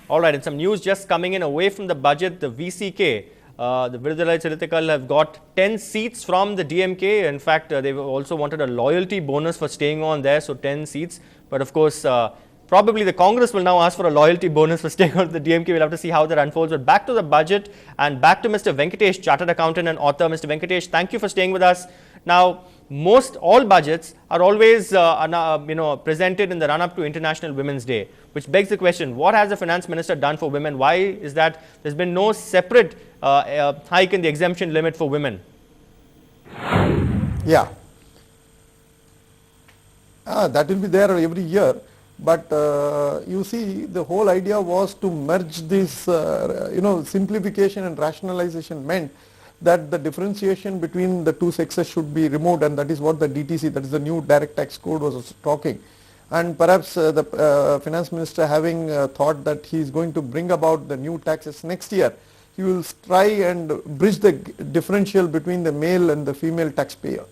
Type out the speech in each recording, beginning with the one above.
All right, and some news just coming in away from the budget. The VCK, the Vidudalai Chiritikal, have got 10 seats from the DMK. In fact, they've also wanted a loyalty bonus for staying on there, so 10 seats. But of course, probably the Congress will now ask for a loyalty bonus for staying on the DMK. We'll have to see how that unfolds. But back to the budget and back to Mr. Venkatesh, chartered accountant and author. Mr. Venkatesh, thank you for staying with us. Now, all budgets are always presented in the run-up to International Women's Day, which begs the question: what has the finance minister done for women? Why is that there's been no separate hike in the exemption limit for women? Yeah, that will be there every year. But you see, the whole idea was to merge this, simplification and rationalization meant that the differentiation between the two sexes should be removed, and that is what the DTC, that is the new direct tax code, was talking. And perhaps the finance minister, having thought that he is going to bring about the new taxes next year, he will try and bridge the differential between the male and the female taxpayer.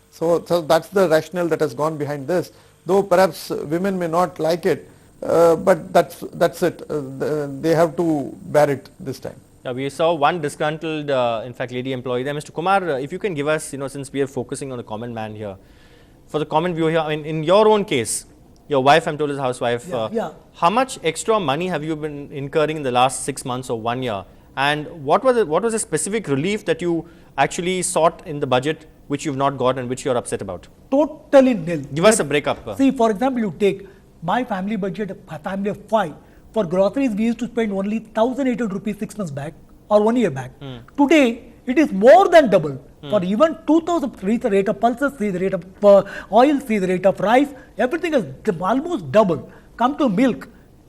So that's the rationale that has gone behind this. Though perhaps women may not like it, but that's it. They have to bear it this time. Now, we saw one disgruntled, in fact, lady employee there. Mr. Kumar, if you can give us, since we are focusing on the common man here, for the common viewer here, I mean, in your own case, your wife, I'm told, is a housewife. How much extra money have you been incurring in the last 6 months or 1 year? And what was the specific relief that you actually sought in the budget, which you've not got and which you're upset about? Totally nil. Give us a breakup. See, for example, you take my family budget, a family of 5. For groceries, we used to spend only 1,800 rupees 6 months back or 1 year back. Today, it is more than double. For even 2,000, see the rate of pulses, see the rate of oil, see the rate of rice, everything is almost double. Come to milk,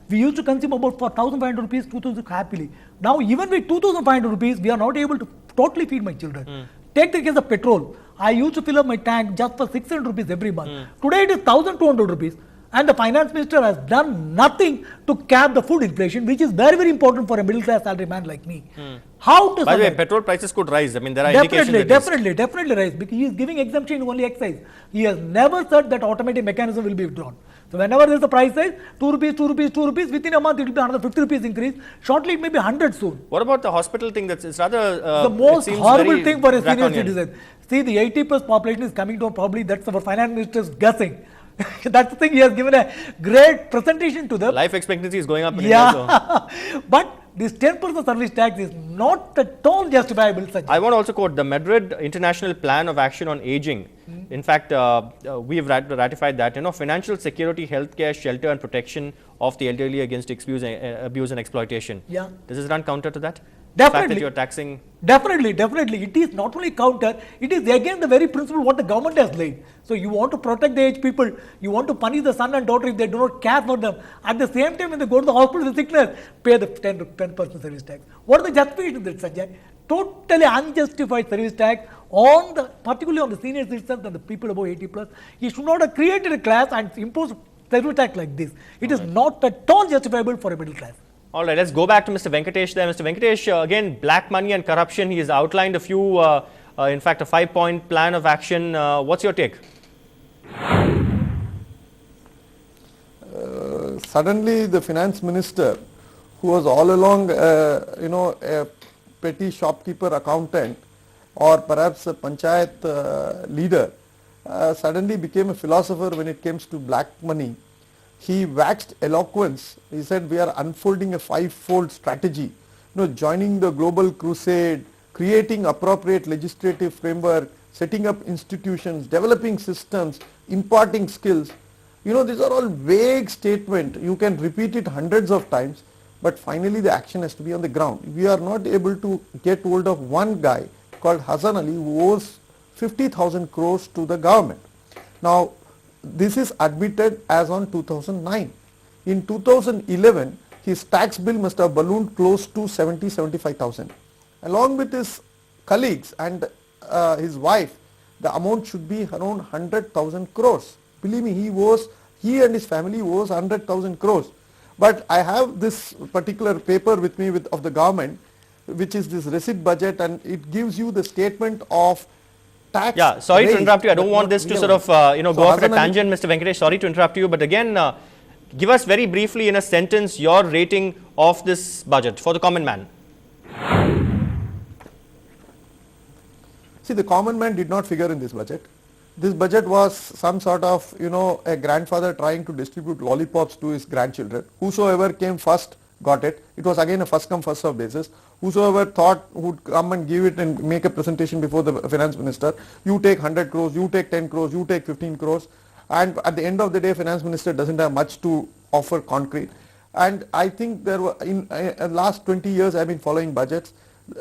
we used to consume about for 1,500 rupees, 2,000 happily. Now, even with 2,500 rupees, we are not able to totally feed my children. Take the case of petrol. I used to fill up my tank just for 600 rupees every month. Today, it is 1,200 rupees. And the finance minister has done nothing to cap the food inflation, which is very, very important for a middle class salary man like me. How to By the way, petrol prices could rise. I mean, there are definitely indications rise, because he is giving exemption in only excise. He has never said that automatic mechanism will be withdrawn. So whenever there is a price rise, 2 rupees, 2 rupees, 2 rupees, within a month it will be another 50 rupees increase. Shortly it may be 100 soon. What about the hospital thing? It's rather the most horrible thing for a senior citizen. See, the 80+ population is coming down. Probably that's our finance minister's guessing. That's the thing. He has given a great presentation to them. Life expectancy is going up in India. So. But this 10% service tax is not at all justifiable. I want to also quote the Madrid International Plan of Action on Aging. In fact, we have ratified that. Financial security, healthcare, shelter and protection of the elderly against abuse and exploitation. Yeah. Does this run counter to that? Definitely. The fact that you are taxing. Definitely. It is not only counter, it is again the very principle what the government has laid. So you want to protect the aged people, you want to punish the son and daughter if they do not care for them. At the same time, when they go to the hospital with sickness, pay the 10% service tax. What is the justification of that, Sanjay? Totally unjustified service tax particularly on the senior citizens and the people above 80+. He should not have created a class and imposed service tax like this. It is not at all justifiable for a middle class. All right, let's go back to Mr. Venkatesh there. Mr. Venkatesh, again, black money and corruption. He has outlined a few, in fact, a 5-point plan of action. What's your take? Suddenly, the finance minister, who was all along, a petty shopkeeper accountant, or perhaps a panchayat leader, suddenly became a philosopher when it comes to black money. He waxed eloquence. He said we are unfolding a 5-fold strategy, joining the global crusade, creating appropriate legislative framework, setting up institutions, developing systems, imparting skills. These are all vague statements. You can repeat it hundreds of times, but finally the action has to be on the ground. We are not able to get hold of one guy called Hassan Ali who owes 50,000 crores to the government. Now, this is admitted as on 2009. In 2011, his tax bill must have ballooned close to 75,000. Along with his colleagues and his wife, the amount should be around 100,000 crores. Believe me, he and his family owes 100,000 crores. But I have this particular paper with me of the government, which is this receipt budget, and it gives you the statement of tax. Yeah, sorry to interrupt you. I don't want this to sort of go off at a tangent, Mr. Venkatesh. Sorry to interrupt you, but again, Give us very briefly in a sentence your rating of this budget for the common man. See, the common man did not figure in this budget. This budget was some sort of, a grandfather trying to distribute lollipops to his grandchildren. Whosoever came first got it. It was again a first come first serve basis. Whosoever thought would come and give it and make a presentation before the finance minister, you take 100 crores, you take 10 crores, you take 15 crores, and at the end of the day finance minister doesn't have much to offer concrete. And I think there were in last 20 years I have been following budgets.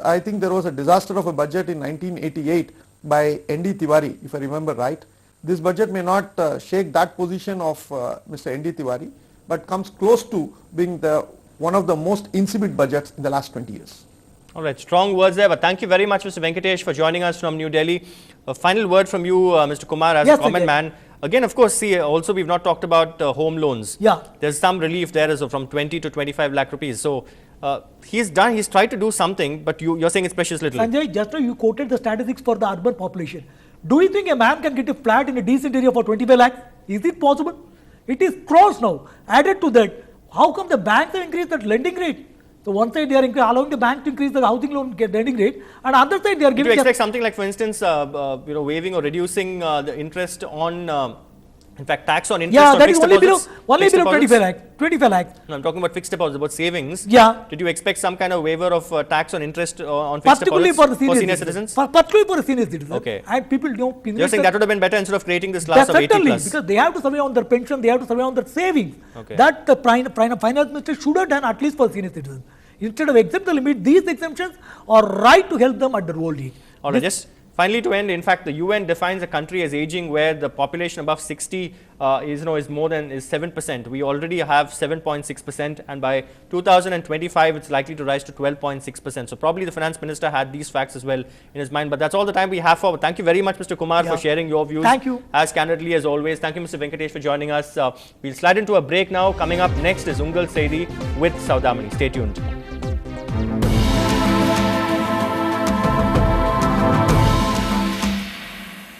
I think there was a disaster of a budget in 1988 by N.D. Tiwari, if I remember right. This budget may not shake that position of Mr. N.D. Tiwari, but comes close to being one of the most insipid budgets in the last 20 years. All right, strong words there, but thank you very much, Mr. Venkatesh, for joining us from New Delhi. A final word from you, Mr. Kumar, as a common man. Again, of course, see, also we've not talked about home loans. Yeah. There's some relief there as from 20 to 25 lakh rupees. So he's tried to do something, but you're saying it's precious little. Sanjay, just now you quoted the statistics for the urban population. Do you think a man can get a flat in a decent area for 25 lakhs? Is it possible? It is crores now. Added to that, how come the banks have increased that lending rate? So one side they are allowing the bank to increase the housing loan lending rate, and other side they are giving. Do you expect something like, for instance, waiving or reducing the interest on, in fact, tax on interest on fixed deposits? Only below 25 lakhs. 25 lakhs. No, I'm talking about fixed deposits, about savings. Yeah. Did you expect some kind of waiver of tax on interest on fixed deposits for senior citizens? Particularly for senior citizens. Okay. And people don't. You're saying that would have been better instead of creating this class of 80 plus? Because they have to survey on their pension, they have to survey on their savings. Okay. That the finance minister should have done at least for senior citizens. Instead of exempt the limit, these exemptions are right to help them at their old age. All right, just finally to end, in fact, the UN defines a country as aging where the population above 60 is 7%. We already have 7.6%, and by 2025 it's likely to rise to 12.6%. So probably the finance minister had these facts as well in his mind. But that's all the time we have for. Thank you very much, Mr. Kumar, for sharing your views. Thank you. As candidly as always. Thank you, Mr. Venkatesh, for joining us. We'll slide into a break now. Coming up next is Ungal Seidi with Saudamani. Stay tuned.